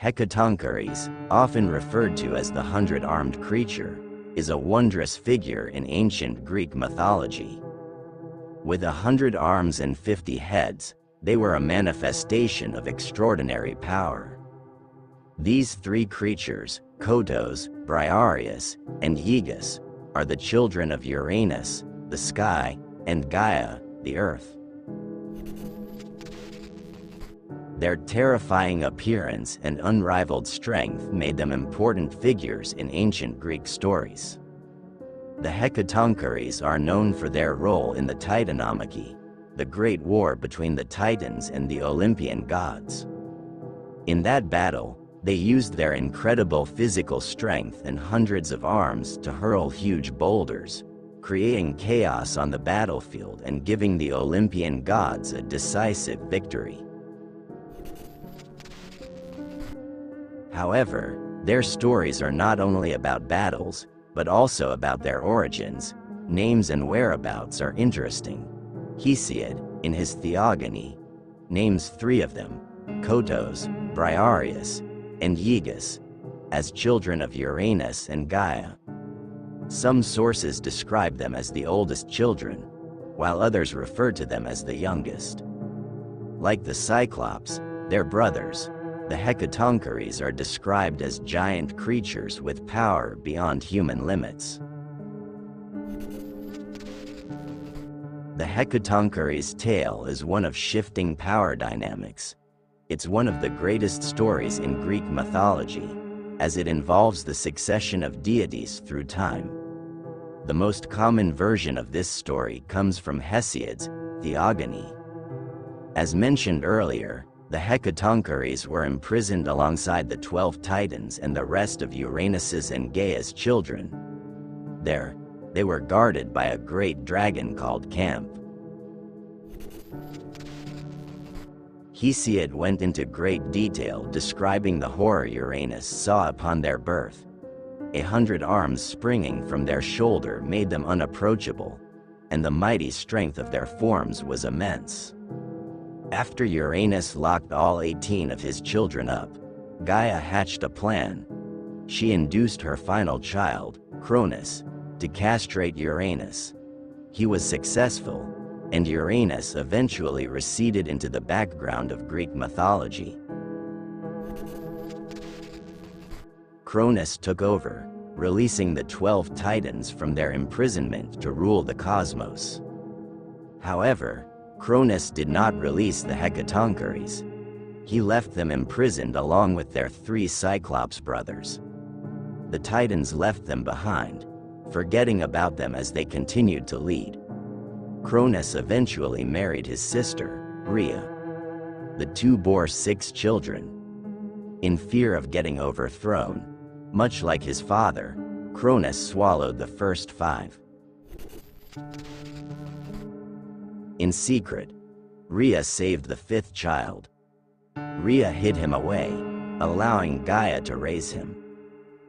Hecatonchires, often referred to as the 100-armed creature, is a wondrous figure in ancient Greek mythology. With 100 arms and 50 heads, they were a manifestation of extraordinary power. These three creatures, Kottos, Briareus, and Gyges, are the children of Uranus, the sky, and Gaia, the earth. Their terrifying appearance and unrivaled strength made them important figures in ancient Greek stories. The Hecatonchires are known for their role in the Titanomachy, the great war between the Titans and the Olympian gods. In that battle, they used their incredible physical strength and hundreds of arms to hurl huge boulders, creating chaos on the battlefield and giving the Olympian gods a decisive victory. However, their stories are not only about battles, but also about their origins. Names and whereabouts are interesting. Hesiod, in his Theogony, names three of them, Kottos, Briareus, and Gyges, as children of Uranus and Gaia. Some sources describe them as the oldest children, while others refer to them as the youngest. Like the Cyclopes, their brothers, the Hecatonchires are described as giant creatures with power beyond human limits. The Hecatonchires' tale is one of shifting power dynamics. It's one of the greatest stories in Greek mythology, as it involves the succession of deities through time. The most common version of this story comes from Hesiod's Theogony. As mentioned earlier, the Hecatonchires were imprisoned alongside the 12 Titans and the rest of Uranus's and Gaia's children. There, they were guarded by a great dragon called Camp. Hesiod went into great detail describing the horror Uranus saw upon their birth. 100 arms springing from their shoulder made them unapproachable, and the mighty strength of their forms was immense. After Uranus locked all 18 of his children up, Gaia hatched a plan. She induced her final child, Cronus, to castrate Uranus. He was successful, and Uranus eventually receded into the background of Greek mythology. Cronus took over, releasing the 12 Titans from their imprisonment to rule the cosmos. However, Cronus did not release the Hecatonchires. He left them imprisoned along with their 3 Cyclops brothers. The Titans left them behind, forgetting about them as they continued to lead. Cronus eventually married his sister, Rhea. The two bore 6 children. In fear of getting overthrown, much like his father, Cronus swallowed the first 5. In secret, Rhea saved the 5th child. Rhea hid him away, allowing Gaia to raise him.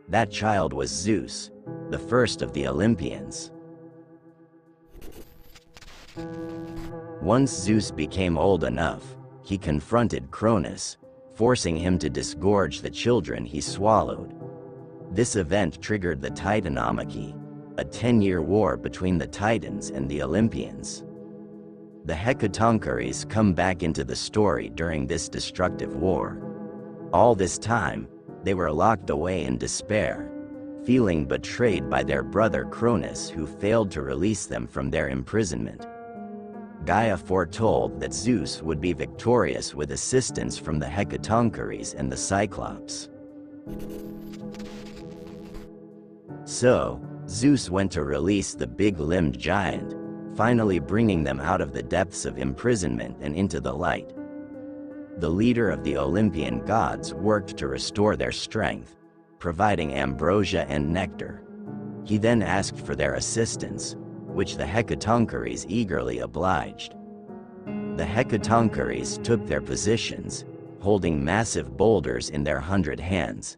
That child was Zeus, the first of the Olympians. Once Zeus became old enough, he confronted Cronus, forcing him to disgorge the children he swallowed. This event triggered the Titanomachy, a 10-year war between the Titans and the Olympians. The Hecatonchires come back into the story during this destructive war. All this time, they were locked away in despair, feeling betrayed by their brother Cronus, who failed to release them from their imprisonment. Gaia foretold that Zeus would be victorious with assistance from the Hecatonchires and the Cyclopes. So, Zeus went to release the big-limbed giant, finally bringing them out of the depths of imprisonment and into the light. The leader of the Olympian gods worked to restore their strength, providing ambrosia and nectar. He then asked for their assistance, which the Hecatonchires eagerly obliged. The Hecatonchires took their positions, holding massive boulders in their 100 hands.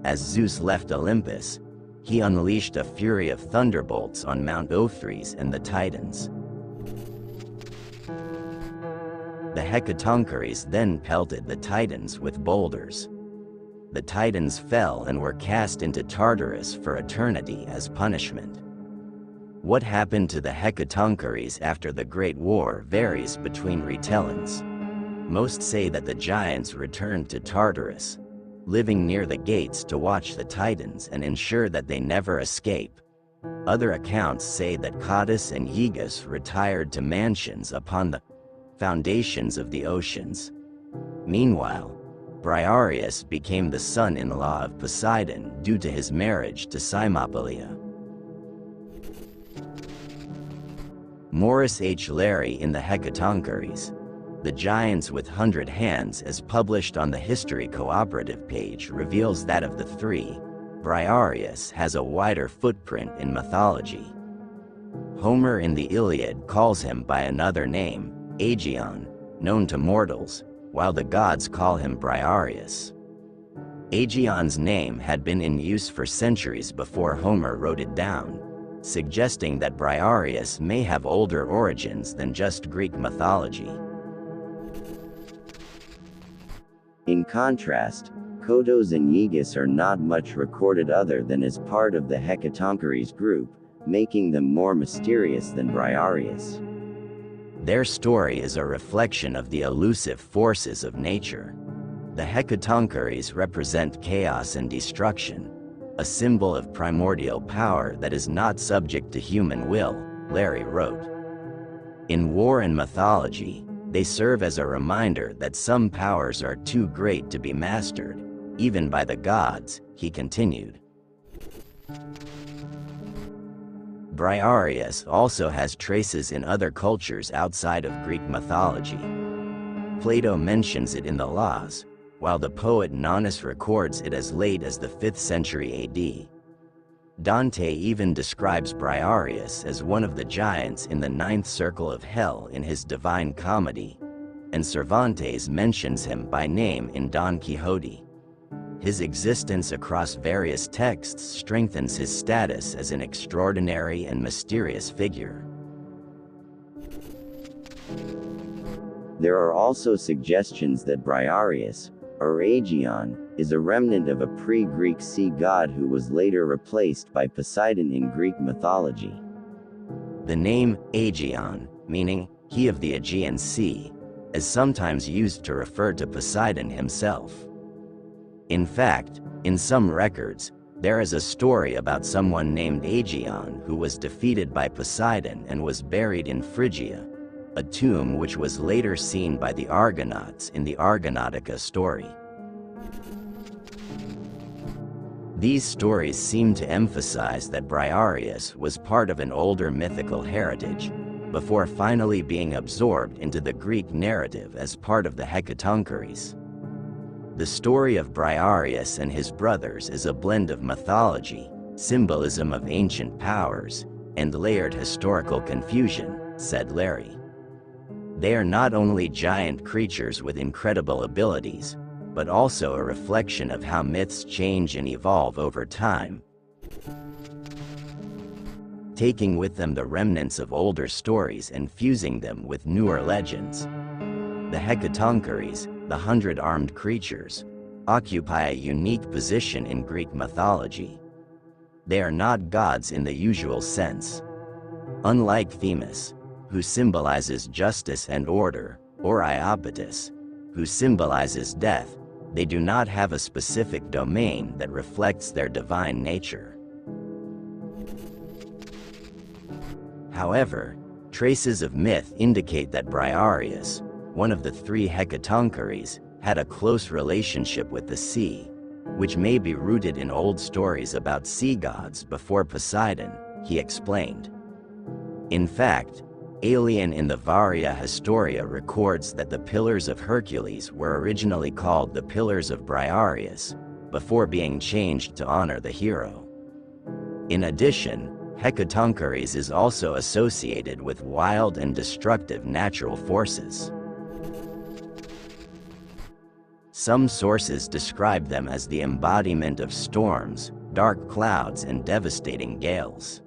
As Zeus left Olympus, he unleashed a fury of thunderbolts on Mount Ophres and the Titans. The Hecatonchires then pelted the Titans with boulders. the Titans fell and were cast into Tartarus for eternity as punishment. What happened to the Hecatonchires after the Great War varies between retellings. Most say that the giants returned to Tartarus, living near the gates to watch the Titans and ensure that they never escape. Other accounts say that Kottos and Gyges retired to mansions upon the foundations of the oceans. Meanwhile, Briareus became the son-in-law of Poseidon due to his marriage to Cyclopes. Morris H. Larry in the Hecatonchires, The Giants with 100 Hands, as published on the History Cooperative page, reveals that of the three, Briareus has a wider footprint in mythology. Homer in the Iliad calls him by another name, Aegeon, known to mortals, while the gods call him Briareus. Aegeon's name had been in use for centuries before Homer wrote it down, suggesting that Briareus may have older origins than just Greek mythology. In contrast, Kottos and Gyges are not much recorded other than as part of the Hecatonchires group, making them more mysterious than Briareus. Their story is a reflection of the elusive forces of nature. The Hecatonchires represent chaos and destruction, a symbol of primordial power that is not subject to human will, Larry wrote. In war and mythology, they serve as a reminder that some powers are too great to be mastered, even by the gods, he continued. Briareus also has traces in other cultures outside of Greek mythology. Plato mentions it in the Laws, while the poet Nonnus records it as late as the 5th century AD. Dante even describes Briareus as one of the giants in the 9th circle of hell in his Divine Comedy, and Cervantes mentions him by name in Don Quixote. His existence across various texts strengthens his status as an extraordinary and mysterious figure. There are also suggestions that Briareus, or Aegeon, is a remnant of a pre-Greek sea god who was later replaced by Poseidon in Greek mythology. The name Aegeon, meaning he of the Aegean Sea, is sometimes used to refer to Poseidon himself. In fact, in some records, there is a story about someone named Aegeon who was defeated by Poseidon and was buried in Phrygia, a tomb which was later seen by the Argonauts in the Argonautica story. These stories seem to emphasize that Briareus was part of an older mythical heritage, before finally being absorbed into the Greek narrative as part of the Hecatonchires. The story of Briareus and his brothers is a blend of mythology, symbolism of ancient powers, and layered historical confusion, said Larry. They are not only giant creatures with incredible abilities, but also a reflection of how myths change and evolve over time, taking with them the remnants of older stories and fusing them with newer legends. The Hecatonchires, the 100-armed creatures, occupy a unique position in Greek mythology. They are not gods in the usual sense. Unlike Themis, who symbolizes justice and order, or Iapetus, who symbolizes death, they do not have a specific domain that reflects their divine nature. However, traces of myth indicate that Briareus, one of the three Hecatonchires, had a close relationship with the sea, which may be rooted in old stories about sea gods before Poseidon, he explained. In fact, Aelian in the Varia Historia records that the Pillars of Hercules were originally called the Pillars of Briareus, before being changed to honor the hero. In addition, Hecatonchires is also associated with wild and destructive natural forces. Some sources describe them as the embodiment of storms, dark clouds, and devastating gales.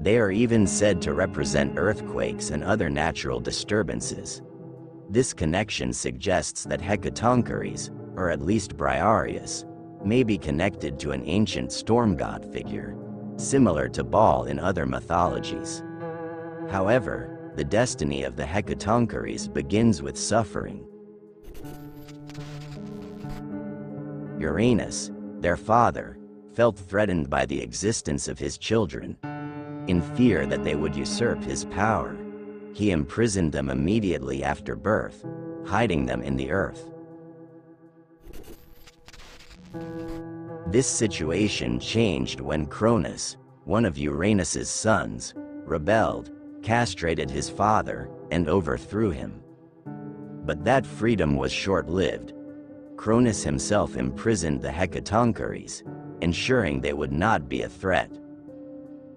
They are even said to represent earthquakes and other natural disturbances. This connection suggests that Hecatonchires, or at least Briareus, may be connected to an ancient storm god figure, similar to Baal in other mythologies. However, the destiny of the Hecatonchires begins with suffering. Uranus, their father, felt threatened by the existence of his children. In fear that they would usurp his power, he imprisoned them immediately after birth, hiding them in the earth. This situation changed when Cronus, one of Uranus's sons, rebelled, castrated his father, and overthrew him. But that freedom was short-lived. Cronus himself imprisoned the Hecatonchires, ensuring they would not be a threat.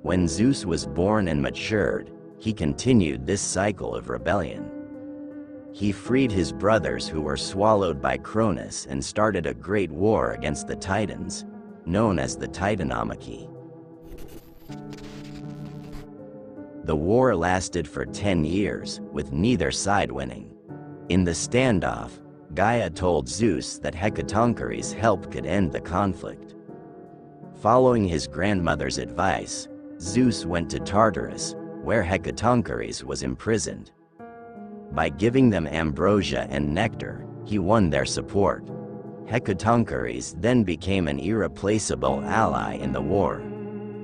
When Zeus was born and matured, he continued this cycle of rebellion. He freed his brothers who were swallowed by Cronus and started a great war against the Titans, known as the Titanomachy. The war lasted for 10 years, with neither side winning. In the standoff, Gaia told Zeus that Hecatonchires' help could end the conflict. Following his grandmother's advice, Zeus went to Tartarus, where Hecatonchires was imprisoned. By giving them ambrosia and nectar, he won their support. Hecatonchires then became an irreplaceable ally in the war.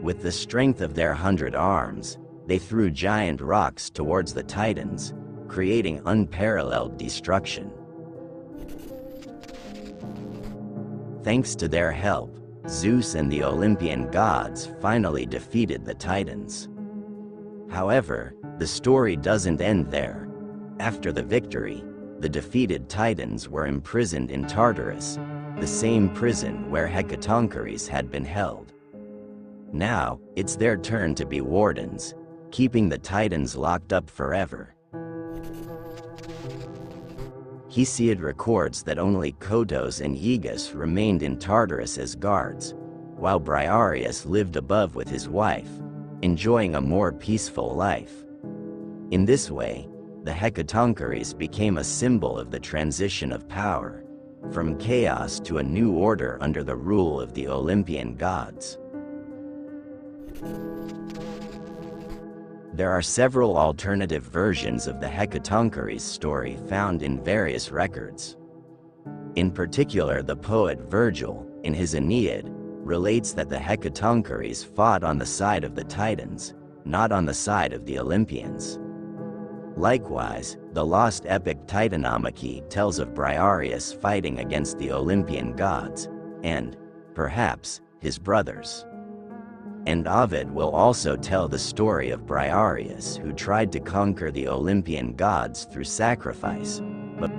With the strength of their 100 arms, they threw giant rocks towards the Titans, creating unparalleled destruction. Thanks to their help, Zeus and the Olympian gods finally defeated the Titans. However, the story doesn't end there. After the victory, the defeated Titans were imprisoned in Tartarus, the same prison where Hecatonchires had been held. Now, it's their turn to be wardens, keeping the Titans locked up forever. Hesiod records that only Kottos and Gyges remained in Tartarus as guards, while Briareus lived above with his wife, enjoying a more peaceful life. In this way, the Hecatonchires became a symbol of the transition of power, from chaos to a new order under the rule of the Olympian gods. There are several alternative versions of the Hecatonchires story found in various records. In particular, the poet Virgil, in his Aeneid, relates that the Hecatonchires fought on the side of the Titans, not on the side of the Olympians. Likewise, the lost epic Titanomachy tells of Briareus fighting against the Olympian gods, and, perhaps, his brothers. And Ovid will also tell the story of Briareus, who tried to conquer the Olympian gods through sacrifice, but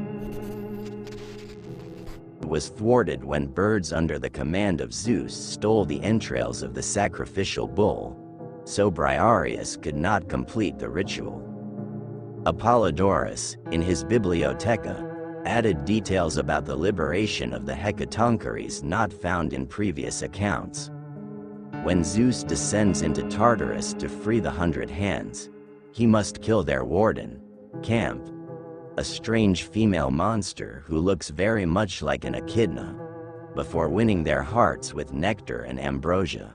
was thwarted when birds under the command of Zeus stole the entrails of the sacrificial bull, so Briareus could not complete the ritual. Apollodorus, in his Bibliotheca, added details about the liberation of the Hecatonchires not found in previous accounts. When Zeus descends into Tartarus to free the 100 Hands, he must kill their warden, Camp, a strange female monster who looks very much like an echidna, before winning their hearts with nectar and ambrosia.